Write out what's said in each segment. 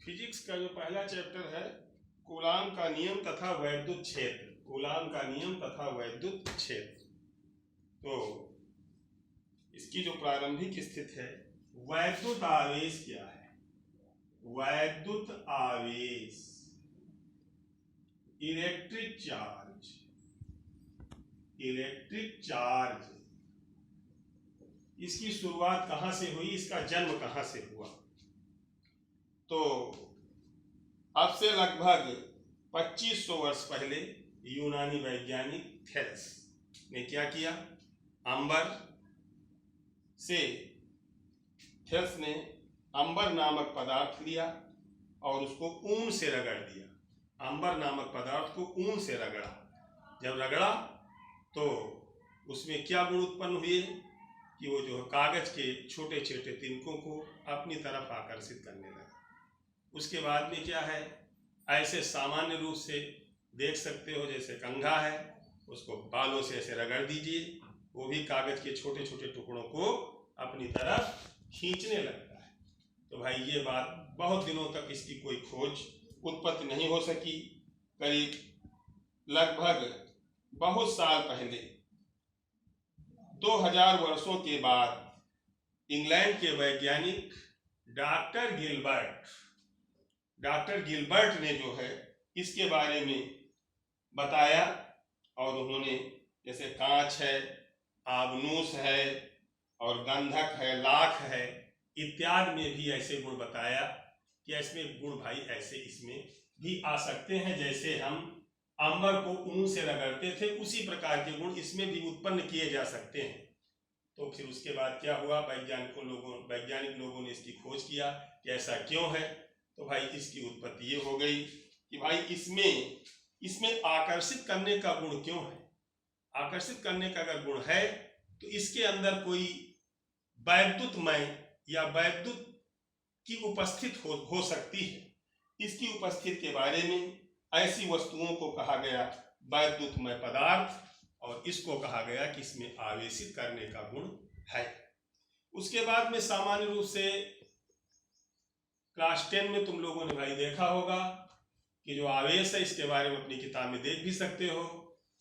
Physics का जो पहला चैप्टर है कूलाम का नियम तथा वैद्युत क्षेत्र, कूलाम का नियम तथा वैद्युत क्षेत्र। तो इसकी जो प्रारंभिक स्थिति है, वैद्युत आवेश क्या है? वैद्युत आवेश, इलेक्ट्रिक चार्ज, इलेक्ट्रिक चार्ज, इसकी शुरुआत कहां से हुई, इसका जन्म कहां से हुआ? तो अब से लगभग 2500 वर्ष पहले यूनानी वैज्ञानिक थेल्स ने क्या किया? अंबर से थेल्स ने अंबर नामक पदार्थ लिया और उसको ऊन से रगड़ दिया। अंबर नामक पदार्थ को ऊन से रगड़ा। जब रगड़ा तो उसमें क्या गुण उत्पन्न हुए कि वो जो कागज के छोटे छोटे तिनकों को अपनी तरफ आकर्षित करने लगा। उसके बाद में क्या है, ऐसे सामान्य रूप से देख सकते हो, जैसे कंघा है, उसको बालों से ऐसे रगड़ दीजिए, वो भी कागज के छोटे छोटे टुकड़ों को अपनी तरफ खींचने लगता है। तो भाई ये बात बहुत दिनों तक इसकी कोई खोज उत्पत्ति नहीं हो सकी। करीब लगभग बहुत साल पहले 2000 वर्षों के बाद इंग्लैंड के वैज्ञानिक डॉक्टर गिलबर्ट ने जो है इसके बारे में बताया, और उन्होंने जैसे कांच है, आबनूस है और गंधक है, लाख है इत्यादि में भी ऐसे गुण बताया कि इसमें गुण भाई ऐसे इसमें भी आ सकते हैं। जैसे हम अंबर को ऊन से रगड़ते थे, उसी प्रकार के गुण इसमें भी उत्पन्न किए जा सकते हैं। तो फिर उसके बाद क्या हुआ, वैज्ञानिक लोगों ने इसकी खोज किया कि ऐसा क्यों है। तो भाई इसकी उत्पत्ति ये हो गई कि भाई इसमें आकर्षित करने का गुण क्यों है? आकर्षित करने का अगर गुण है तो इसके अंदर कोई वैद्युतमय या वैद्युत की उपस्थित हो सकती है। इसकी उपस्थिति के बारे में ऐसी वस्तुओं को कहा गया वैद्युतमय पदार्थ, और इसको कहा गया कि इसमें आवेशित करने का गुण है। उसके बाद में सामान्य रूप से क्लास 10 में तुम लोगों ने भाई देखा होगा कि जो आवेश है, इसके बारे में अपनी किताब में देख भी सकते हो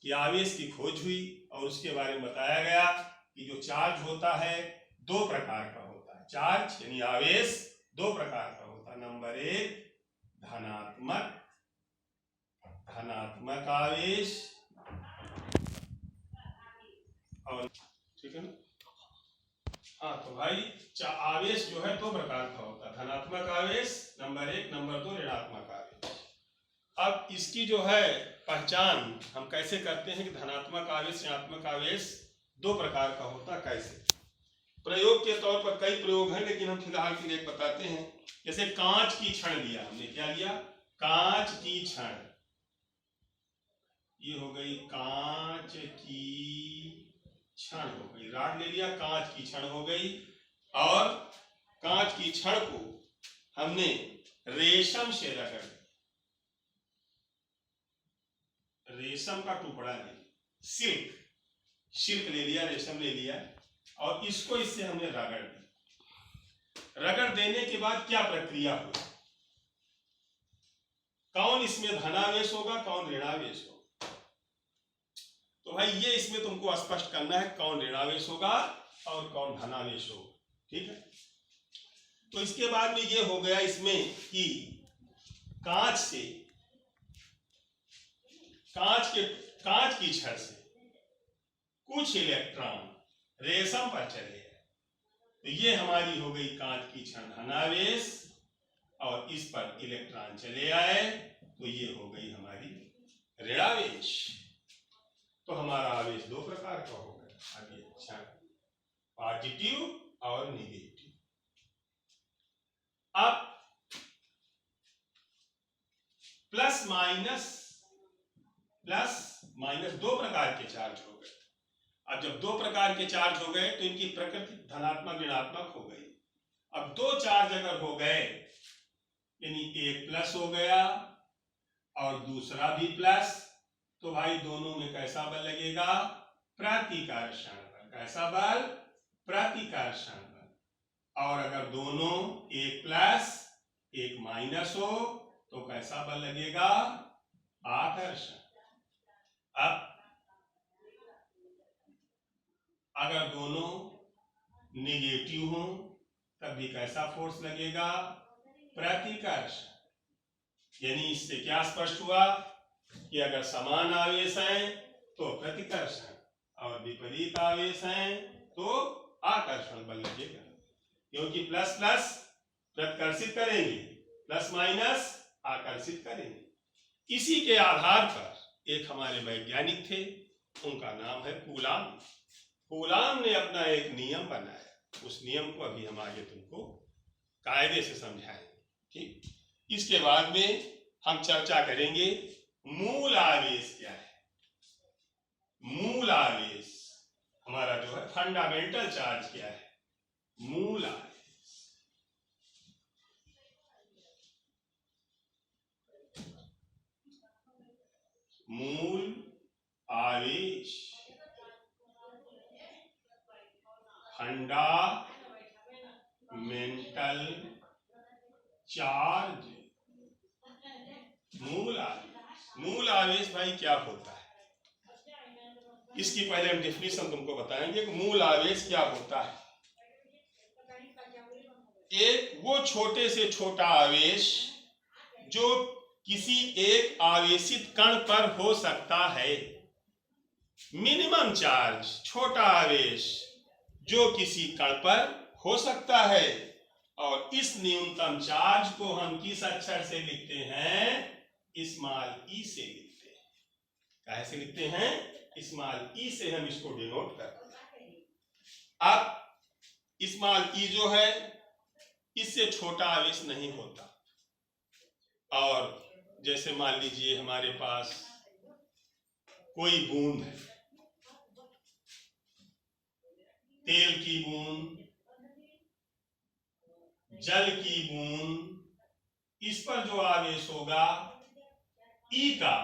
कि आवेश की खोज हुई और उसके बारे में बताया गया कि जो चार्ज होता है दो प्रकार का होता है। चार्ज यानी आवेश दो प्रकार का होता है। नंबर 1 धनात्मक आवेश, और ठीक है ना। हाँ, तो भाई आवेश जो है दो प्रकार का होता है। धनात्मक आवेश नंबर 1, नंबर 2 ऋणात्मक आवेश। अब इसकी जो है पहचान हम कैसे करते हैं कि धनात्मक आवेश ऋणात्मक आवेश दो प्रकार का होता है, कैसे? प्रयोग के तौर पर कई प्रयोग हैं, लेकिन हम फिलहाल के लिए बताते हैं। जैसे कांच की छड़ लिया हमने, क्या लिया? कांच की छड़। ये हो गई कांच की छड़ हो गई, रॉड ले लिया, कांच की छड़ हो गई। और कांच की छड़ को हमने रेशम से रगड़, रेशम का टुकड़ा ले, सिल्क ले लिया, रेशम ले लिया, और इसको इससे हमने रगड़ दी। रगड़ देने के बाद क्या प्रक्रिया हुई? कौन इसमें धनावेश होगा, कौन ऋणावेश होगा? तो भाई ये इसमें तुमको स्पष्ट करना है, कौन ऋणावेश होगा और कौन धनावेश होगा। ठीक है। तो इसके बाद में ये हो गया इसमें कि कांच की छड़ से कुछ इलेक्ट्रॉन रेशम पर चले गए, तो ये हमारी हो गई कांच की छड़ धनावेश, और इस पर इलेक्ट्रॉन चले आए, तो ये हो गई हमारी ऋणावेश। तो हमारा आवेश दो प्रकार का हो गया। अभी अच्छा, पॉजिटिव और नेगेटिव। अब प्लस माइनस दो प्रकार के चार्ज हो गए। अब जब दो प्रकार के चार्ज हो गए तो इनकी प्रकृति धनात्मक ऋणात्मक हो गई। अब दो चार्ज अगर हो गए, यानी एक प्लस हो गया और दूसरा भी प्लस, तो भाई दोनों में कैसा बल लगेगा? प्रतिकर्षण बल। कैसा बल? प्रतिकर्षण बल। और अगर दोनों एक प्लस एक माइनस हो तो कैसा बल लगेगा? आकर्षण। अब अगर दोनों निगेटिव हो तब भी कैसा फोर्स लगेगा? प्रतिकर्षण। यानी इससे क्या स्पष्ट हुआ कि अगर समान आवेश हैं तो प्रतिकर्षण और विपरीत आवेश हैं तो आकर्षण बल लगेगा, क्योंकि प्लस प्लस प्रतिकर्षित करेंगे, प्लस माइनस आकर्षित करेंगे। इसी के आधार पर एक हमारे वैज्ञानिक थे, उनका नाम है कूलाम। कूलाम ने अपना एक नियम बनाया, उस नियम को अभी हम आगे तुमको कायदे से समझाएंगे। ठीक, इसके बाद में हम चर्चा करेंगे मूल आवेश क्या है। मूल आवेश हमारा जो है फंडामेंटल चार्ज क्या है? मूल आवेश। मूल आवेश फंडामेंटल चार्ज। मूल आवेश। मूल आवेश भाई क्या होता है? इसकी पहले हम डेफिनेशन तुमको बताएंगे कि मूल आवेश क्या होता है। एक वो छोटे से छोटा आवेश जो किसी एक आवेशित कण पर हो सकता है। मिनिमम चार्ज, छोटा आवेश जो किसी कण पर हो सकता है, और इस न्यूनतम चार्ज को हम किस अक्षर से लिखते हैं? स्मॉल ई से लिखते हैं। कैसे लिखते हैं? स्मॉल ई से हम इसको डिनोट करते हैं। अब स्मॉल ई जो है इससे छोटा आवेश नहीं होता। और जैसे मान लीजिए हमारे पास कोई बूंद है, तेल की बूंद, जल की बूंद, इस पर जो आवेश होगा ई का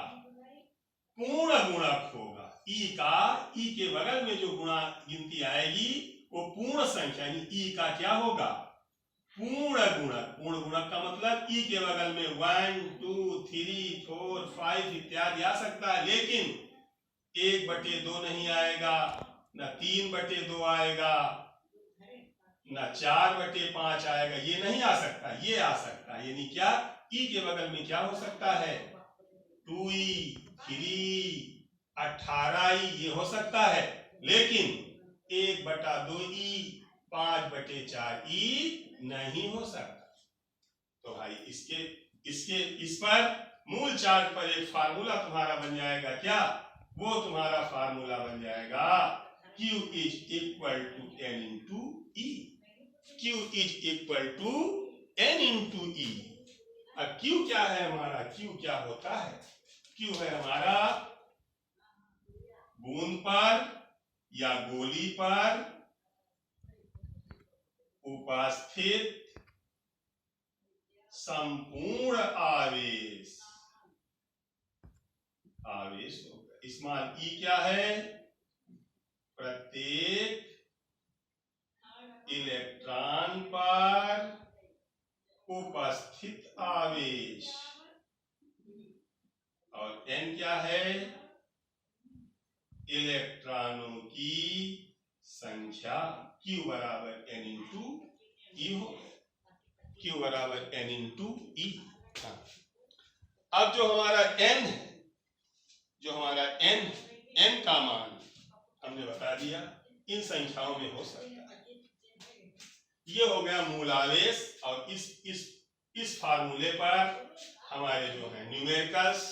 पूर्ण गुणक होगा। ई के बगल में जो गुणा गिनती आएगी वो पूर्ण संख्या, यानी ई का क्या होगा? पूर्ण गुणक। पूर्ण गुणक का मतलब ई के बगल में 1 2 3 4 5 इत्यादि आ सकता है, लेकिन 1/2 नहीं आएगा, न 3/2 आएगा, न 4/5 आएगा। ये नहीं आ सकता, ये आ सकता है। यानी क्या? ई के बगल में क्या हो सकता है? 2e 3 18e ये हो सकता है, लेकिन 1/2e 5/4e नहीं हो सकता। तो भाई इस पर मूल चार्ज पर एक फार्मूला तुम्हारा बन जाएगा। क्या? वो तुम्हारा फार्मूला बन जाएगा Q is equal to N into E। Q is equal to N into E। अब Q क्या है हमारा? Q क्या होता है? Q है हमारा बूंद पर या गोली पर उपस्थित संपूर्ण आवेश। आवेश होगा। स्मॉल ई क्या है? प्रत्येक इलेक्ट्रॉन पर उपस्थित आवेश। और एन क्या है? इलेक्ट्रॉनों की संख्या। Q बराबर N इंटू ई हो। Q बराबर N इंटू ई। अब जो हमारा N है, जो हमारा N का मान हमने बता दिया, इन संख्याओं में हो सकता है। ये हो गया मूल आवेश। और इस फार्मूले पर हमारे जो है न्यूमेरिकल्स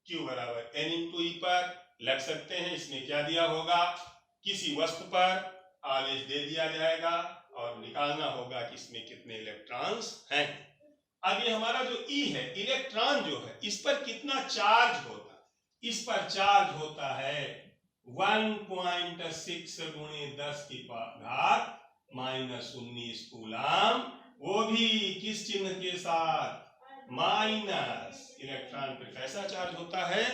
Q बराबर N इंटू ई पर लग सकते हैं। इसमें क्या दिया होगा? किसी वस्तु पर आवेश दे दिया जाएगा और निकालना होगा कि इसमें कितने इलेक्ट्रॉन्स हैं। अब ये हमारा जो ई है, इलेक्ट्रॉन जो है, इस पर कितना चार्ज होता है? इस पर चार्ज होता है 1.6 गुणे 10 की घात -19 कूलाम। वो भी किस चिन्ह के साथ? माइनस। इलेक्ट्रॉन पर कैसा चार्ज होता है?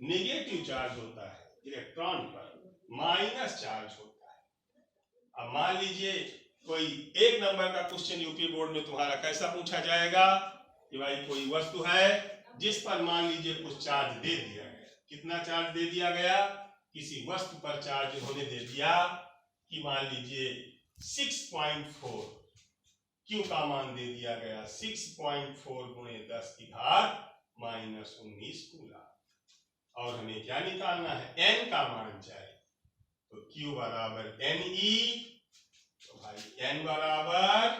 नेगेटिव चार्ज होता है। इलेक्ट्रॉन पर माइनस चार्ज होता है। अब मान लीजिए कोई एक नंबर का क्वेश्चन यूपी बोर्ड में तुम्हारा कैसा पूछा जाएगा? कि भाई कोई वस्तु है जिस पर मान लीजिए कुछ चार्ज दे दिया गया। कितना चार्ज दे दिया गया? किसी वस्तु पर चार्ज होने दे दिया कि मान लीजिए 6.4, क्यू का मान दे दिया गया 6.4 गुणे 10 की घात -19 कूलम। और हमें क्या निकालना है? n का मान चाहिए। तो Q बराबर NE, तो भाई n बराबर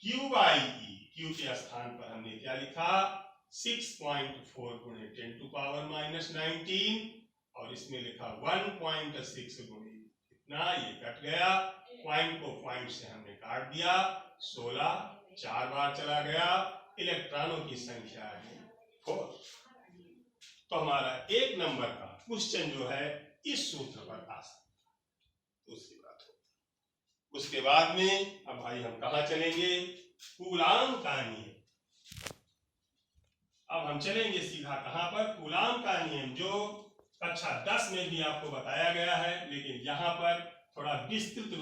Q बाई E। Q के स्थान पर हमने क्या लिखा? 6.4 गुणे 10 टू पावर -19, और इसमें लिखा 1.6 गुणे कितना, ये कट गया, पॉइंट को पॉइंट से हमने काट दिया, 16 4 बार चला गया, इलेक्ट्रॉनों की संख्या है 4। तो हमारा 1 नंबर का क्वेश्चन जो है इस सूत्र पर आ सकता है। उसकी बात हो। उसके बाद में अब भाई हम कहाँ चलेंगे? कूलाम का नियम। अब हम चलेंगे सीधा कहां पर? कूलाम का नियम, जो कक्षा 10 में भी आपको बताया गया है, लेकिन यहाँ पर थोड़ा विस्तृत